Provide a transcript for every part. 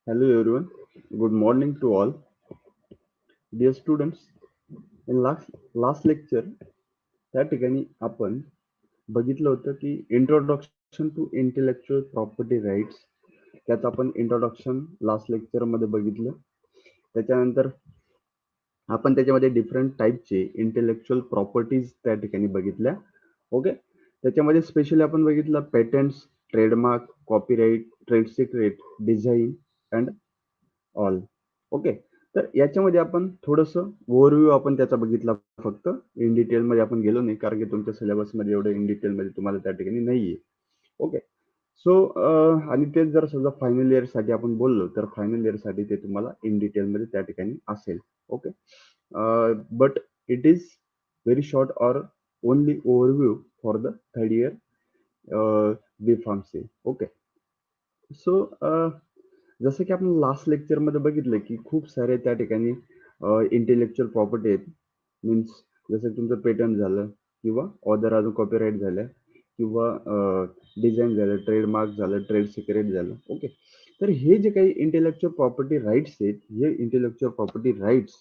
Hello everyone. Good morning to all. Dear students, in last lecture त्या ठिकाणी आपण बघितलं होतं की introduction to intellectual property rights त्याचं आपण इंट्रोडक्शन लास्ट लेक्चर मध्ये बघितलं. त्याच्यानंतर आपण त्याच्यामध्ये डिफरंट टाईपचे इंटेलेक्चुअल प्रॉपर्टीज त्या ठिकाणी बघितल्या. ओके. त्याच्यामध्ये स्पेशली आपण बघितलं patents, trademark, copyright, trade secret, design and all. Okay. तर याच्यामध्ये आपण थोडंसं ओव्हरव्ह्यू आपण त्याचा बघितला फक्त. इन डिटेलमध्ये आपण गेलो नाही कारण की तुमच्या सिलेबसमध्ये एवढं इन डिटेलमध्ये तुम्हाला त्या ठिकाणी नाहीये. ओके. सो आणि तेच जर समजा फायनल इयरसाठी आपण बोललो तर फायनल इयरसाठी ते तुम्हाला इन डिटेलमध्ये त्या ठिकाणी असेल. Okay. But it is very short or only overview for the third year B pharmacy. Okay. So जसं की आपण लास्ट लेक्चरमध्ये बघितलं की खूप सारे त्या ठिकाणी इंटेलेक्च्युअल प्रॉपर्टी आहेत. मीन्स जसं की तुमचं पेटंट झालं किंवा ऑदर अजून कॉपीराईट झाल्या किंवा डिझाईन झालं, ट्रेडमार्क झालं, ट्रेड सिक्रेट झालं. ओके. तर हे जे काही इंटेलेक्च्युअल प्रॉपर्टी राईट्स आहेत, हे इंटेलेक्च्युअल प्रॉपर्टी राईट्स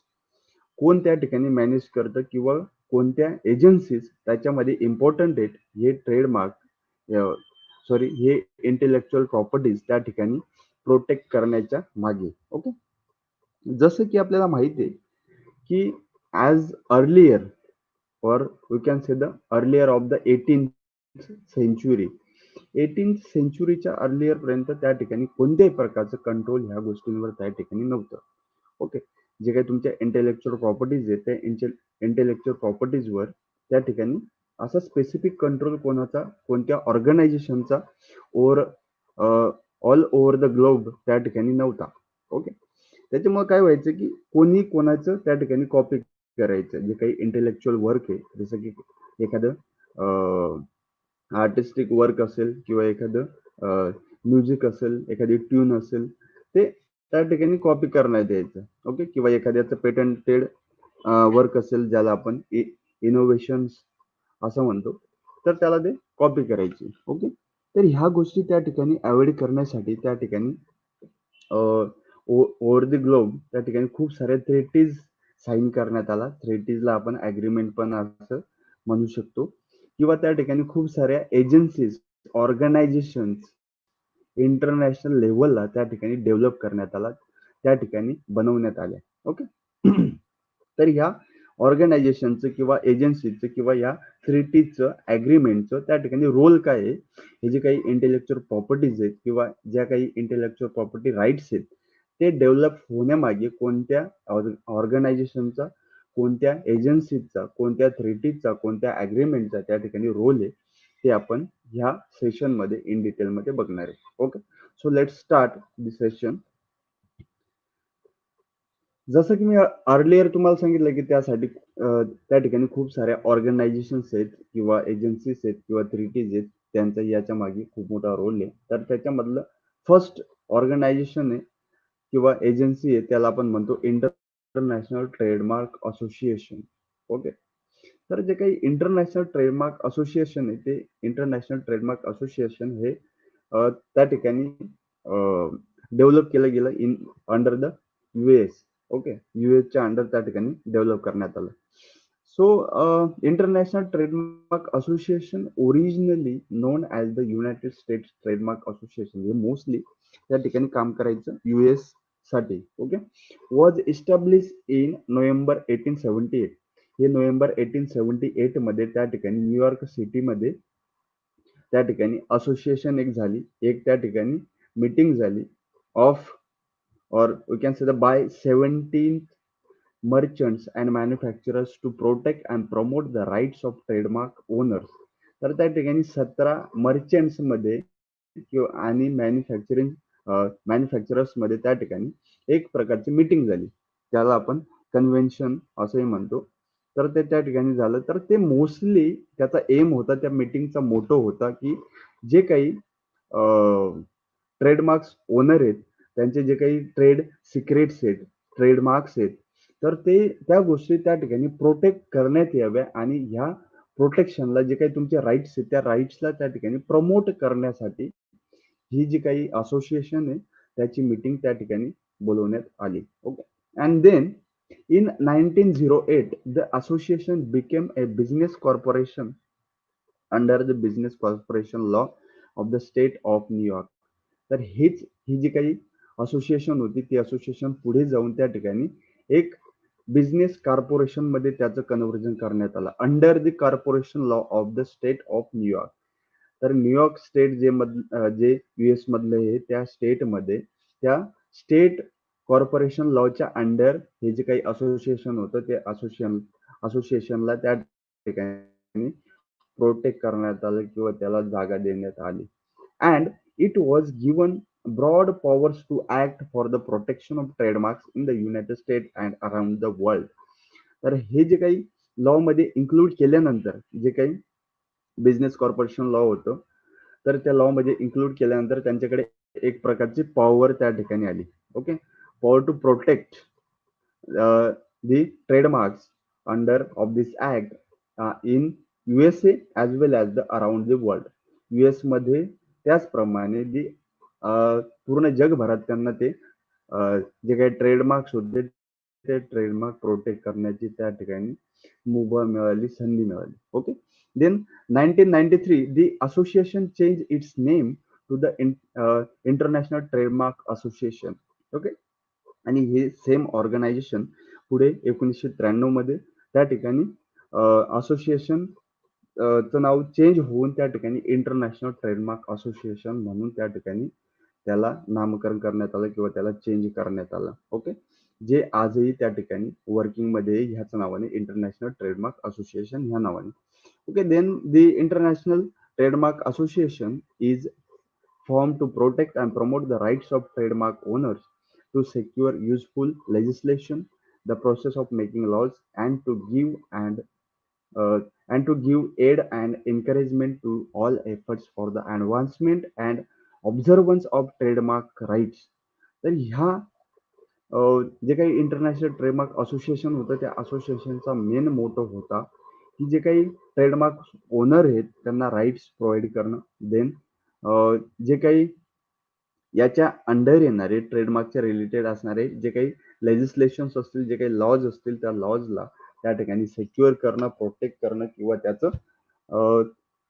कोण त्या ठिकाणी मॅनेज करतं किंवा कोणत्या एजन्सीज त्याच्यामध्ये इम्पॉर्टंट आहेत, हे ट्रेडमार्क सॉरी हे इंटेलेक्च्युअल प्रॉपर्टीज त्या ठिकाणी प्रोटेक्ट करण्याच्या मागे. ओके. जसं की आपल्याला माहिती आहे की as earlier or we can say the earlier of the 18th century 18th सेंचुरीच्या अर्लियर पर्यंत त्या ठिकाणी कोणत्याही प्रकारचं कंट्रोल ह्या गोष्टींवर त्या ठिकाणी नव्हतं. ओके. जे काही तुमच्या इंटेलेक्च्युअल प्रॉपर्टीज आहेत त्या इंटेलेक्च्युअल प्रॉपर्टीजवर त्या ठिकाणी असा स्पेसिफिक कंट्रोल कोणाचा कोणत्या ऑर्गनायझेशनचा over all over the globe त्या ठिकाणी नव्हता. ओके. त्याच्यामुळे काय व्हायचं की कोणी कोणाचं त्या ठिकाणी कॉपी करायचं जे काही इंटेलेक्च्युअल वर्क आहे जसं की एखादं आर्टिस्टिक वर्क असेल किंवा एखादं म्युझिक असेल एखादी ट्यून असेल ते त्या ठिकाणी कॉपी करण्यात यायचं. ओके. किंवा एखाद्याचं पेटंटेड वर्क असेल ज्याला आपण इनोव्हेशन्स असं म्हणतो तर त्याला ते कॉपी करायची. ओके. तर ह्या गोष्टी त्या ठिकाणी अवॉइड करण्यासाठी त्या ठिकाणी ओव्हर द ग्लोब त्या ठिकाणी खूप साऱ्या थ्रेटीज साईन करण्यात आला. थ्रेटीजला आपण ॲग्रीमेंट पण असं म्हणू शकतो किंवा त्या ठिकाणी खूप साऱ्या एजन्सीज, ऑर्गनायझेशन्स इंटरनॅशनल लेव्हलला त्या ठिकाणी डेव्हलप करण्यात आला. त्या ठिकाणी बनवण्यात आल्या. ओके. तर ह्या ऑर्गनायझेशनचं किंवा एजन्सीचं किंवा या थ्रेटीजचं ॲग्रीमेंटचं त्या ठिकाणी रोल काय आहे? हे जे काही इंटेलेक्च्युअल प्रॉपर्टीज आहेत किंवा ज्या काही इंटेलेक्च्युअल प्रॉपर्टी राईट्स आहेत ते डेव्हलप होण्यामागे कोणत्या ऑर्गनायझेशनचा, कोणत्या एजन्सीचा, कोणत्या थ्रेटीजचा, कोणत्या ॲग्रीमेंटचा त्या ठिकाणी रोल आहे ते आपण ह्या सेशनमध्ये इन डिटेलमध्ये बघणार आहे. Okay. So let's start the session. जसं की मी अर्लियर तुम्हाला सांगितलं की त्यासाठी त्या ठिकाणी खूप साऱ्या ऑर्गनायझेशन्स आहेत किंवा एजन्सीज आहेत किंवा थ्रिटीज आहेत त्यांचा याच्या मागे खूप मोठा रोल आहे. तर त्याच्यामधलं फर्स्ट ऑर्गनायझेशन आहे किंवा एजन्सी आहे त्याला आपण म्हणतो इंटरनॅशनल ट्रेडमार्क असोसिएशन. ओके. तर जे काही इंटरनॅशनल ट्रेडमार्क असोसिएशन आहे ते इंटरनॅशनल ट्रेडमार्क असोसिएशन हे त्या ठिकाणी डेव्हलप केलं गेलं in under the US. Okay. च्या अंडर त्या ठिकाणी डेव्हलप करण्यात आलं. So international trademark association originally non as the United states trademark association हे मोस्टली त्या ठिकाणी काम करायचं US साठी. Okay. Was establish in November 1878. हे नोव्हेंबर 1878 मध्ये त्या ठिकाणी न्यूयॉर्क सिटीमध्ये त्या ठिकाणी असोसिएशन एक झाली. एक त्या ठिकाणी मीटिंग झाली of or we can say the by 17th merchants and manufacturers to protect and promote the rights of trademark owners. तर त्या ठिकाणी 17 मर्चंट्स मध्ये किंवा आणि मॅन्युफॅक्चरर्स मध्ये त्या ठिकाणी एक प्रकारची मीटिंग झाली त्याला आपण कन्व्हेन्शन असंही म्हणतो. तर ते त्या ठिकाणी झालं तर ते मोस्टली त्याचा एम होता त्या मीटिंगचा मोटो होता की जे काही ट्रेडमार्क्स ओनर आहेत त्यांचे जे काही ट्रेड सिक्रेट्स आहेत, ट्रेडमार्क्स आहेत, तर ते त्या गोष्टी त्या ठिकाणी प्रोटेक्ट करण्यात याव्या आणि ह्या प्रोटेक्शनला जे काही तुमचे राईट्स आहेत त्या राईट्सला त्या ठिकाणी प्रमोट करण्यासाठी ही जी काही असोसिएशन आहे त्याची मीटिंग त्या ठिकाणी बोलवण्यात आली. Okay. And then in 1908 the association became a business corporation under the business corporation law of the state of New York. तर ही जी काही असोसिएशन होती ती असोसिएशन पुढे जाऊन त्या ठिकाणी एक बिझनेस कॉर्पोरेशन मध्ये त्याचं कन्व्हर्जन करण्यात आलं under the corporation law of the state of New York. तर न्यूयॉर्क स्टेट जे युएस मधले आहे त्या स्टेटमध्ये त्या स्टेट कॉर्पोरेशन लॉच्या अंडर हे जे काही असोसिएशन होतं ते असोसिएशनला त्या ठिकाणी प्रोटेक्ट करण्यात आलं किंवा त्याला जागा देण्यात आली. And it was given broad powers to act for the protection of trademarks in the United States and around the world. तर हे जे काही लॉ मध्ये इन्क्लूड केल्यानंतर जे काही बिझनेस कॉर्पोरेशन लॉ होतं तर त्या लॉ मध्ये इन्क्लूड केल्यानंतर त्यांच्याकडे एक प्रकारची पॉवर त्या ठिकाणी आली. Okay. Power to protect the trademarks under of this act in USA as well as the around the world. US मध्ये त्याचप्रमाणे जी पूर्ण जगभरात त्यांना ते जे काही ट्रेडमार्क्स होते ते ट्रेडमार्क प्रोटेक्ट करण्याची त्या ठिकाणी मुभा मिळाली, संधी मिळाली. Okay. Then 1993 the association changed its name to the International Trademark Association. Okay. आणि हे सेम ऑर्गनायझेशन पुढे 1993 मध्ये त्या ठिकाणी असोसिएशन चं नाव चेंज होऊन त्या ठिकाणी इंटरनॅशनल ट्रेडमार्क असोसिएशन म्हणून त्या ठिकाणी त्याला नामकरण करण्यात आलं किंवा त्याला चेंज करण्यात आलं. ओके. जे आजही त्या ठिकाणी वर्किंग मध्ये ह्याच नावाने इंटरनॅशनल ट्रेडमार्क असोसिएशन ह्या नावाने. Okay. Then the international trademark association is formed to protect and promote the rights of trademark owners, to secure useful legislation, the process of making laws, uh, and to give aid and encouragement to all efforts for the advancement and observance of trademark rights. तर ह्या जे काही international trademark association होतं त्या असोसिएशनचा main motto होता की जे काही ट्रेडमार्क ओनर आहेत त्यांना राईट्स प्रोव्हाइड करणं. देन जे काही याच्या अंडर येणारे ट्रेडमार्कच्या रिलेटेड असणारे जे काही लेजिस्लेशन्स असतील जे काही लॉज असतील त्या लॉजला त्या ठिकाणी सेक्युअर करणं, प्रोटेक्ट करणं किंवा त्याचं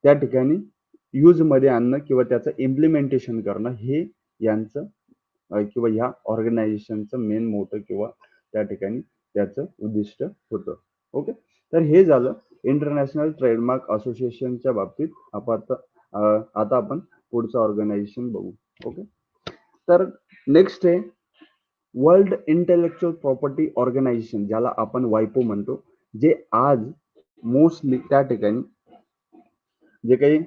त्या ठिकाणी यूज मध्ये आणणं किंवा त्याचं इम्प्लिमेंटेशन करणं हे यांचं किंवा ह्या ऑर्गनायझेशनचं मेन मोटो किंवा त्या ठिकाणी त्याचं उद्दिष्ट होतं. ओके. तर हे झालं इंटरनॅशनल ट्रेडमार्क असोसिएशनच्या बाबतीत. आता आपण पुढचं ऑर्गनायझेशन बघू. ओके. तर नेक्स्ट आहे वर्ल्ड इंटेलेक्च्युअल प्रॉपर्टी ऑर्गनायझेशन, ज्याला आपण वायपो म्हणतो, जे आज मोस्टली त्या ठिकाणी जे काही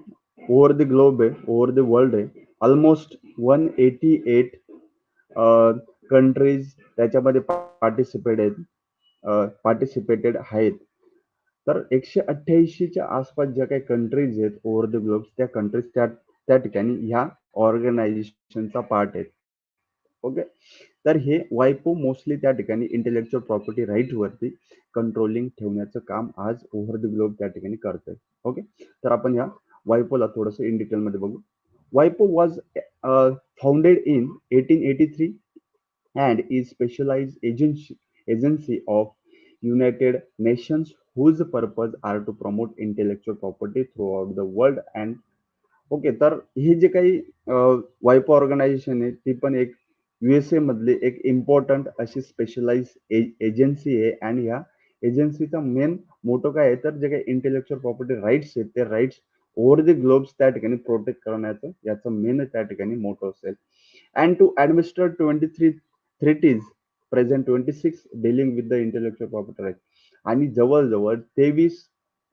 ओव्हर द ग्लोब आहे, ओव्हर द वर्ल्ड आहे, ऑलमोस्ट 188 कंट्रीज त्याच्यामध्ये पार्टिसिपेटेड आहेत. तर 188च्या आसपास ज्या काही कंट्रीज आहेत ओव्हर द ग्लोब त्या कंट्रीज त्या ठिकाणी ह्या ऑर्गनायझेशनचा पार्ट आहेत. ओके. तर हे वायपो मोस्टली त्या ठिकाणी इंटेलेक्च्युअल प्रॉपर्टी राईट वरती कंट्रोलिंग ठेवण्याचं काम आज ओव्हर द ग्लोब त्या ठिकाणी करतोय. ओके. तर आपण ह्या वायपोला थोडस इन डिटेल मध्ये बघू. वायपो was founded in 1883 and is specialized agency of United Nations whose purpose are to promote intellectual property throughout the world. and okay. तर हे जे काही वायपो ऑर्गनायझेशन आहे ती पण एक युएसए मधली एक इम्पॉर्टंट अशी स्पेशलाइज एजन्सी आहे. आणि ह्या एजन्सीचा मेन मोटो काय आहे तर जे काही इंटेलेक्च्युअल प्रॉपर्टी राईट्स आहेत ते राईट्स ओव्हर द ग्लोब्स त्या ठिकाणी प्रोटेक्ट करण्याचं याचं मेन त्या ठिकाणी मोटो असेल. And to administer 23 treaties present 26 dealing with the intellectual property right. आणि जवळजवळ 23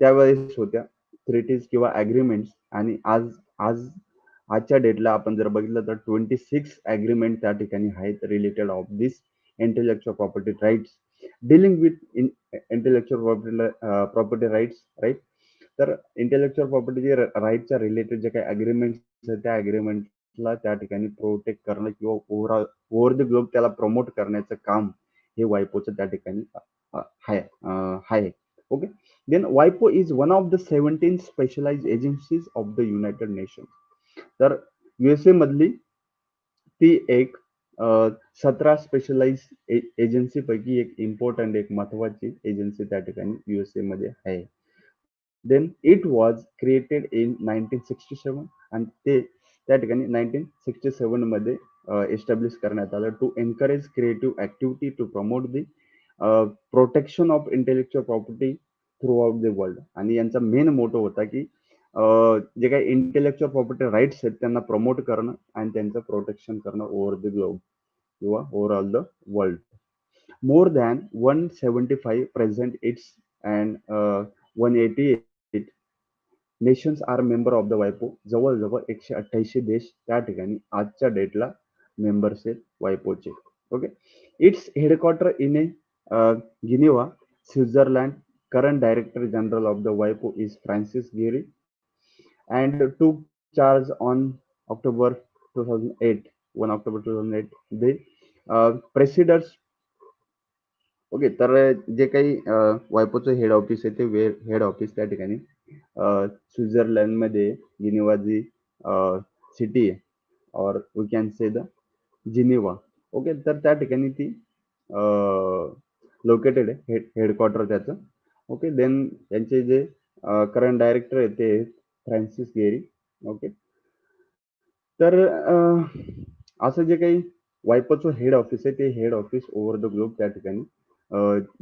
त्यावेळेस होत्या ट्रिटीज किंवा अग्रीमेंट्स. आणि आजच्या डेटला आपण जर बघितलं तर 26 अग्रीमेंट त्या ठिकाणी आहेत related of this intellectual property rights dealing with intellectual property rights right. तर इंटेलेक्च्युअल प्रॉपर्टी राईटच्या रिलेटेड जे काही अग्रीमेंट्स आहेत त्या अग्रीमेंटला त्या ठिकाणी प्रोटेक्ट करणं किंवा ओव्हर द ग्लोब त्याला प्रमोट करण्याचं काम हे वायपोचं त्या ठिकाणी आहे. ओके. देन वायपो is one of the 17 specialised agencies of the United Nation. तर युएसए मधली ती एक 17 स्पेशलाइज एजन्सी पैकी एक इम्पॉर्टंट एक महत्वाची एजन्सी त्या ठिकाणी USA मध्ये आहे. Then it was created in 1967 आणि ते त्या ठिकाणी 1967 मध्ये एस्टॅब्लिश करण्यात आलं to encourage creative activity to promote the protection of intellectual property throughout the world. आणि यांचा मेन मोटो होता की जे काही इंटेलेक्च्युअल प्रॉपर्टी राईट्स आहेत त्यांना प्रमोट करणं आणि त्यांचं प्रोटेक्शन करणं ओव्हर द ग्लोब किंवा overall the world. More than 175 present its and 188 nations are member of the वायपो. जवळजवळ 188 देश त्या ठिकाणी आजच्या डेटला मेंबर्स आहेत वायपोचे. Okay. Its headquarter in a Geneva, Switzerland. Current director general of the वायपो is Francis Gurry and took charge on October 2008. 1 October 2008. The presidents. Okay. तर जे काही वायपोचं हेड ऑफिस आहे ते हेड ऑफिस त्या ठिकाणी स्वित्झर्लंड मध्ये जिनिव्हा जी सिटी आहे और we can say the Geneva. Okay. तर त्या ठिकाणी ती लोकेटेड आहे हेडक्वार्टर त्याचं. ओके. देन त्यांचे जे करंट डायरेक्टर आहे ते फ्रान्सिस गेरी. ओके. तर असं जे काही वायपोचं हेड ऑफिस आहे ते head office over the globe त्या ठिकाणी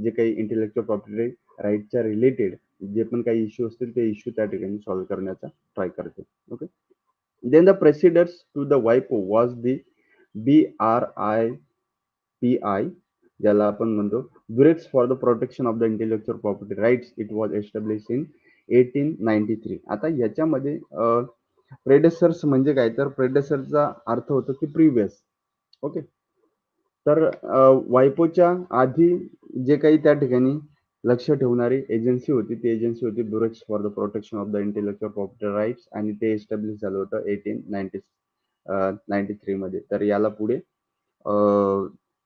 जे काही इंटेलेक्च्युअल प्रॉपर्टी राईटच्या रिलेटेड जे पण काही इश्यू असतील ते इश्यू त्या ठिकाणी सॉल्व्ह करण्याचा ट्राय करते. Okay. Then the predecessor to the वायपो वॉज दी BRIPI, ज्याला आपण म्हणतो bureaux for the protection of the intellectual property rights. It was establish in 1893. आता याच्यामध्ये प्रेडेसर्स म्हणजे काय, तर प्रेडेसरचा अर्थ होतो की प्रिव्हियस. ओके. तर वायपोच्या आधी जे काही त्या ठिकाणी लक्ष ठेवणारी एजन्सी होती ती एजन्सी होती bureaux for the protection of the intellectual property rights आणि ते एस्टॅब्लिश झालं होतं 1893 मध्ये. तर याला पुढे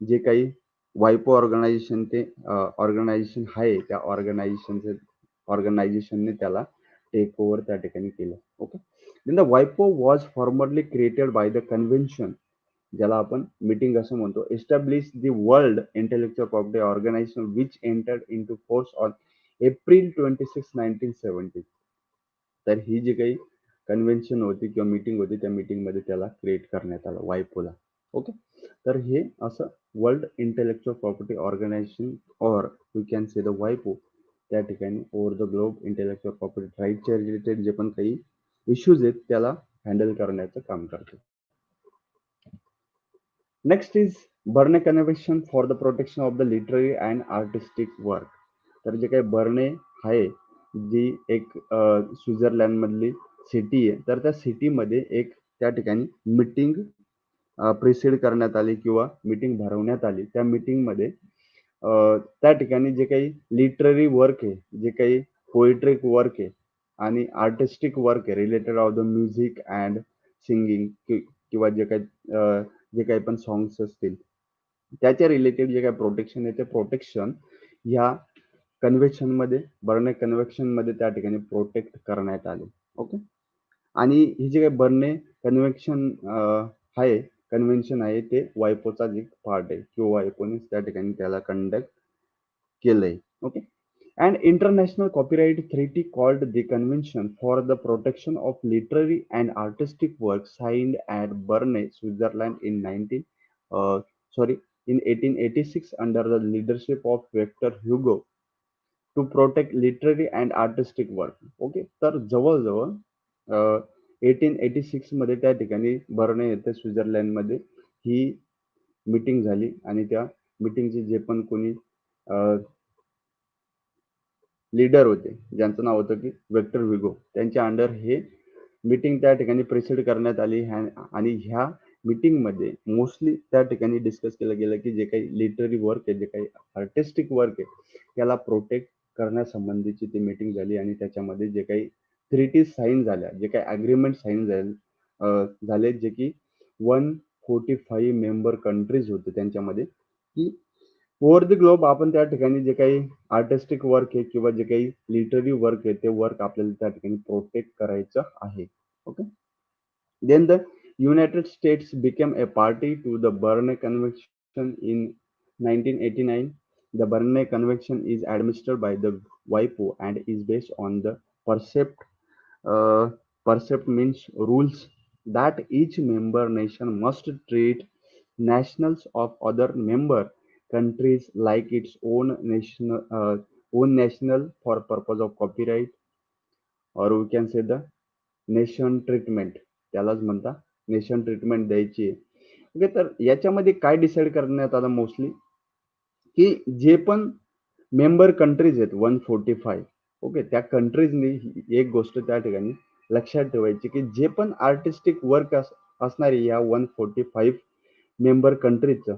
जे काही वायपो ऑर्गनायझेशन ते ऑर्गनायझेशन आहे त्या ऑर्गनायझेशनने त्याला टेक ओव्हर त्या ठिकाणी केलं. ओके. देन द वायपो was formerly created by the convention, ज्याला आपण मीटिंग असं म्हणतो, establish the world intellectual property organisation which entered into force on April 26, 1970. तर ही जी काही कन्व्हेन्शन होती किंवा मीटिंग होती त्या मीटिंग मध्ये त्याला क्रिएट करण्यात आलं वायपोला. ओके. तर हे असं वर्ल्ड इंटेलेक्च्युअल प्रॉपर्टी ऑर्गनायझेशन और वी कॅन से द वायपो त्या ठिकाणी over the globe intellectual property राईटच्या रिलेटेड जे पण काही इश्यूज आहेत त्याला हँडल करण्याचं काम करते. Next is Berne convention for the protection of the literary and artistic work. तर जे काही बर्ने आहे जी एक स्वित्झर्लंड मधली सिटी आहे, तर त्या सिटीमध्ये एक त्या ठिकाणी मीटिंग प्रिसीड करण्यात आली किंवा मीटिंग भरवण्यात आली. त्या मीटिंगमध्ये त्या ठिकाणी जे काही लिटररी वर्क आहे, जे काही पोएट्रिक वर्क आहे आणि आर्टिस्टिक वर्क आहे related of the music and singing किंवा जे काही पण सॉंग्स असतील त्याच्या रिलेटेड जे काही प्रोटेक्शन आहे ते प्रोटेक्शन ह्या कन्व्हेन्शन मध्ये बर्ने कन्व्हेन्शन मध्ये त्या ठिकाणी प्रोटेक्ट करण्यात आले. ओके. आणि ही जे काही बर्ने कन्व्हेन्शन आहे कन्व्हेन्शन आहे ते वायपोचा एक पार्ट आहे किंवा वायपोने त्या ठिकाणी त्याला कंडक्ट केलंय. Okay. An international copyright treaty called the Convention for the Protection of Literary and Artistic Works signed at Bern, Switzerland in 1886 under the leadership of Victor Hugo to protect literary and artistic work. Okay. तर जवळजवळ 1886 मध्ये त्या ठिकाणी Berne येथे Switzerland मध्ये ही meeting झाली आणि त्या मीटिंगचे जे पण कोणी लीडर होते ज्यांचं नाव होतं की वेक्टर विगो, त्यांच्या अंडर हे मीटिंग त्या ठिकाणी प्रिसीड करण्यात आली. आणि ह्या मीटिंग मध्ये मोस्टली त्या ठिकाणी डिस्कस केलं गेलं की जे काही लिटररी वर्क आहे, जे काही आर्टिस्टिक वर्क आहे त्याला प्रोटेक्ट करण्यासंबंधीची ती मीटिंग झाली. आणि त्याच्यामध्ये जे काही ट्रिटीज साईन झाल्या, जे काही अग्रीमेंट साईन झाले जे की 145 मेंबर कंट्रीज होते त्यांच्यामध्ये, की ओव्हर द ग्लोब आपण त्या ठिकाणी जे काही आर्टिस्टिक वर्क आहे किंवा जे काही लिटररी वर्क आहे ते वर्क आपल्याला त्या ठिकाणी प्रोटेक्ट करायचं आहे. Okay. Then the United States became a party to the Berne Convention in 1989. The Berne Convention is administered by the WIPO and is based on the percept uh, percept means rules that each member nation must treat nationals of other member countries like its own national for purpose of copyright, or we can say the nation treatment, त्यालाच म्हणता nation treatment द्यायची आहे. Okay, तर याच्यामध्ये काय decide करण्यात आलं mostly, की जे पण मेंबर कंट्रीज आहेत 145, ओके, त्या कंट्रीजनी एक गोष्ट त्या ठिकाणी लक्षात ठेवायची, की जे पण आर्टिस्टिक वर्क असणारे या 145 मेंबर कंट्रीजचं,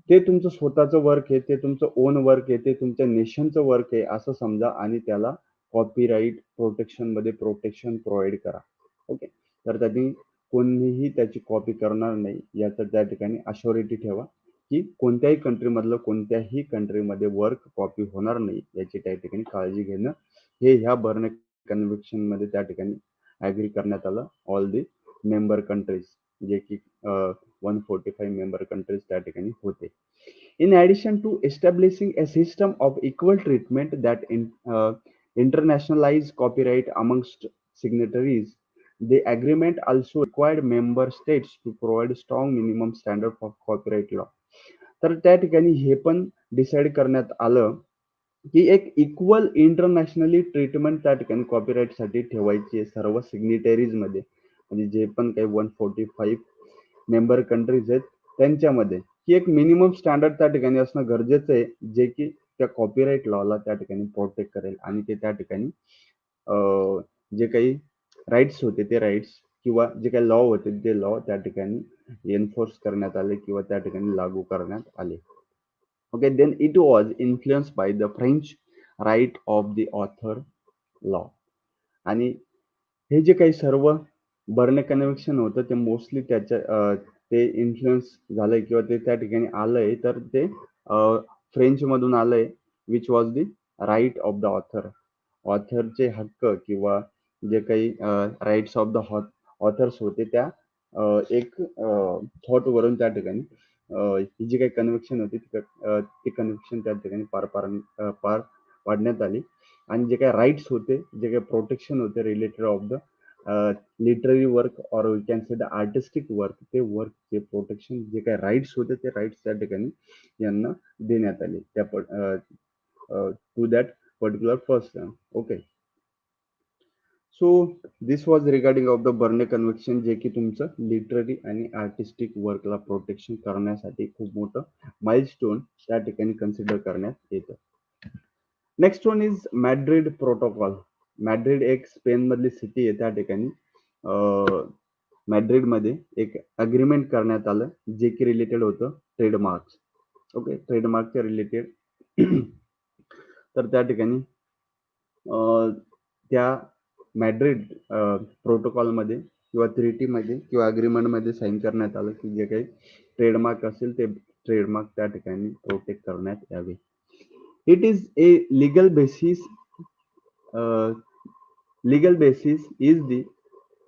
ते तुमचं स्वतःचं वर्क आहे, ते तुमचं ओन वर्क आहे, ते तुमच्या नेशनचं वर्क आहे असं समजा आणि त्याला कॉपीराईट प्रोटेक्शनमध्ये प्रोटेक्शन प्रोव्हाइड करा. ओके, तर त्यांनी कोणीही त्याची कॉपी करणार नाही याचं त्या ठिकाणी अश्युरिटी ठेवा, की कोणत्याही कंट्रीमधलं कोणत्याही कंट्रीमध्ये वर्क कॉपी होणार नाही याची त्या ठिकाणी काळजी घेणं, हे ह्या बर्न कन्व्हेन्शनमध्ये त्या ठिकाणी ॲग्री करण्यात आलं ऑल दी मेंबर कंट्रीज, जे की 145 member countries त्या ठिकाणी होते. In addition to establishing a system of equal treatment that internationalized copyright amongst signatories, the agreement also required member states to provide strong minimum standard for copyright law. तर त्या ठिकाणी हे पण डिसाईड करण्यात आलं, की एक इक्वल इंटरनॅशनली ट्रीटमेंट त्या ठिकाणी कॉपीराईटसाठी ठेवायची आहे सर्व सिग्नेटरीजमध्ये, म्हणजे जे पण काही 145 मेंबर कंट्रीज आहेत त्यांच्यामध्ये, की एक मिनिमम स्टँडर्ड त्या ठिकाणी असणं गरजेचं आहे, जे की त्या कॉपीराईट लॉला त्या ठिकाणी प्रोटेक्ट करेल आणि ते त्या ठिकाणी जे काही राईट्स होते ते राईट्स किंवा जे काही लॉ होते ते लॉ त्या ठिकाणी एन्फोर्स करण्यात आले किंवा त्या ठिकाणी लागू करण्यात आले. Okay, then it was influence by the French right of the author law. आणि हे जे काही सर्व बर्न कन्व्हेन्शन होतं ते मोस्टली ते इन्फ्लुएन्स झालंय किंवा ते त्या ठिकाणी आलंय, तर ते फ्रेंच मधून आलंय, which was the right of the author. ऑथरचे हक्क किंवा जे काही राईट्स ऑफ द ऑथर्स होते त्या एक थॉट वरून त्या ठिकाणी ही जी काही कन्व्हेन्शन होती ती कन्व्हेन्शन त्या ठिकाणी पार पाडण्यात आली. आणि जे काही राईट्स होते, जे काही प्रोटेक्शन होते related of the literary work और we can say the artistic work, ते वर्कचे प्रोटेक्शन जे काही राईट्स होते ते राईट्स त्या ठिकाणी यांना देण्यात आले त्या to that particular person. Okay, so this was regarding of the Berne convention, जे की तुमचं लिटररी आणि आर्टिस्टिक वर्कला प्रोटेक्शन करण्यासाठी खूप मोठं माइलस्टोन त्या ठिकाणी कन्सिडर करण्यात येतं. Next one is Madrid protocol. Madrid एक स्पेन मधली सिटी आहे, त्या ठिकाणी मॅड्रिड मध्ये एक अग्रीमेंट करण्यात आलं जे की रिलेटेड होतं ट्रेडमार्क्स. ओके, ट्रेडमार्कच्या रिलेटेड तर त्या ठिकाणी त्या मॅड्रिड प्रोटोकॉलमध्ये किंवा ट्रिटीमध्ये किंवा अग्रीमेंटमध्ये साईन करण्यात आलं की जे काही ट्रेडमार्क असेल ते ट्रेडमार्क त्या ठिकाणी प्रोटेक्ट करण्यात यावे. It is a legal basis. Legal basis is the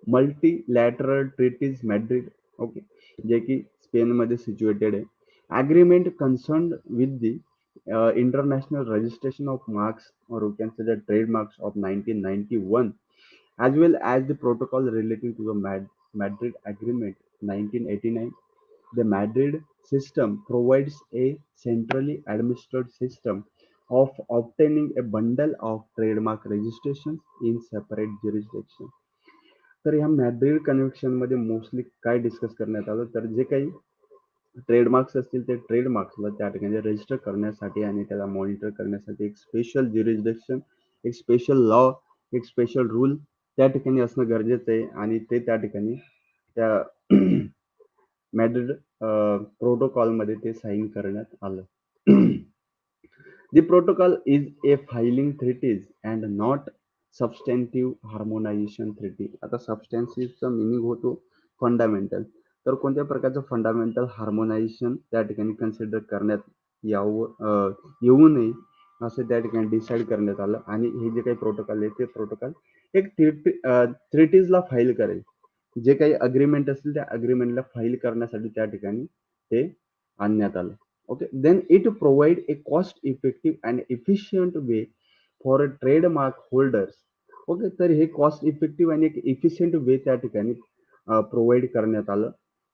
multilateral treaties Madrid. Okay, जे की स्पेन मध्ये सिच्युएटेड आहे. Agreement concerned with the international registration of marks, or we can say the trademarks of 1991, as well as the protocol relating to the Madrid Agreement 1989. The Madrid system provides a centrally administered system of obtaining a bundle of trademark registrations in separate jurisdictions. तर ह्या Madrid convention मध्ये mostly काय discuss करण्यात आलं, तर जे काही trademarks असतील ते ट्रेडमार्क्सला त्या ठिकाणी रजिस्टर करण्यासाठी आणि त्याला मॉनिटर करण्यासाठी एक स्पेशल ज्युरिस्डिक्शन, एक स्पेशल लॉ, एक स्पेशल रूल त्या ठिकाणी असणं गरजेचं आहे आणि ते त्या ठिकाणी त्या मॅड्रिड प्रोटोकॉलमध्ये ते साईन करण्यात आलं. The protocol is a filing treaties and not substantive harmonization treaty. आता सबस्टॅन्सिव्हचा मिनिंग होतो फंडामेंटल. तर कोणत्या प्रकारचं फंडामेंटल हार्मोनायझेशन त्या ठिकाणी कन्सिडर करण्यात येऊ नये असं त्या ठिकाणी डिसाईड करण्यात आलं. आणि हे जे काही प्रोटोकॉल आहे ते प्रोटोकॉल एक ट्रिटीजला फाईल करेल. जे काही अग्रीमेंट असतील त्या अग्रीमेंटला फाईल करण्यासाठी त्या ठिकाणी ते आणण्यात आलं. Okay, then it provide a cost effective and efficient way for trademark holders. Okay, तर हे कॉस्ट इफेक्टिव्ह आणि एक इफिशियंट वे त्या ठिकाणी प्रोव्हाइड करण्यात आलं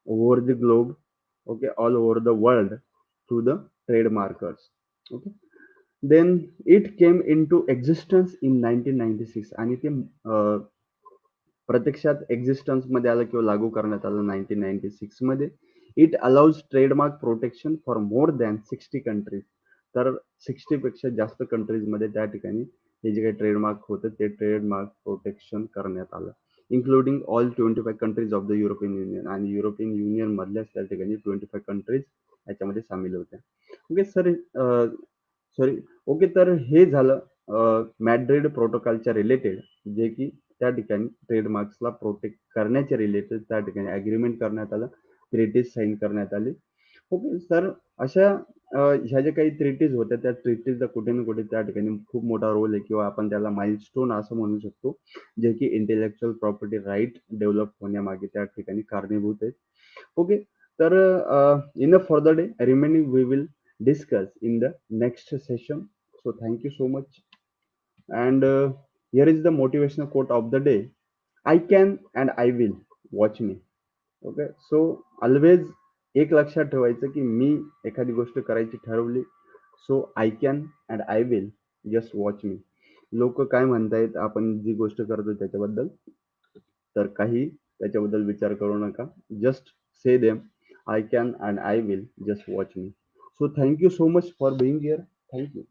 over the globe. Okay, all over the world to the trademarks. Okay, then it came into existence in 1996 आणि ते प्रत्यक्षात एक्झिस्टन्स मध्ये आलं किंवा लागू करण्यात आलं 1996 मध्ये. It allows trademark protection for more than 60 countries. तर 60 पेक्षा जास्त कंट्रीज मध्ये त्या ठिकाणी हे जे काही ट्रेडमार्क होतं ते ट्रेडमार्क प्रोटेक्शन करण्यात आलं, including all 25 countries of the European union. आणि युरोपियन युनियन मधल्याच त्या ठिकाणी 25 कंट्रीज याच्यामध्ये सामील होत्या. Okay sir, sorry. ओके, तर हे झालं मॅड्रिड प्रोटोकॉलच्या रिलेटेड, जे की त्या ठिकाणी ट्रेडमार्क्सला प्रोटेक्ट करण्याच्या रिलेटेड त्या ठिकाणी अग्रीमेंट करण्यात आलं, ट्रीटीज साईन करण्यात आली. ओके सर, अशा ह्या ज्या काही ट्रीटीज होत्या त्या ट्रीटीजचा कुठे ना कुठे त्या ठिकाणी खूप मोठा रोल आहे किंवा आपण त्याला माइलस्टोन असं म्हणू शकतो, जे की इंटेलेक्च्युअल प्रॉपर्टी राईट डेव्हलप होण्यामागे त्या ठिकाणी कारणीभूत आहेत. ओके, तर enough for the day. Remaining we will discuss in the next session. So thank you so much. And here is the motivational quote of the day. I can and I will. Watch me. Okay. So always एक लक्षात ठेवायचं की मी एखादी गोष्ट करायची ठरवली, so I can and I will, just watch मी. लोक काय म्हणतायत आपण जी गोष्ट करतो त्याच्याबद्दल, तर काही त्याच्याबद्दल विचार करू नका. Just say them, I can and I will, just watch me. So thank you so much for being here. Thank you.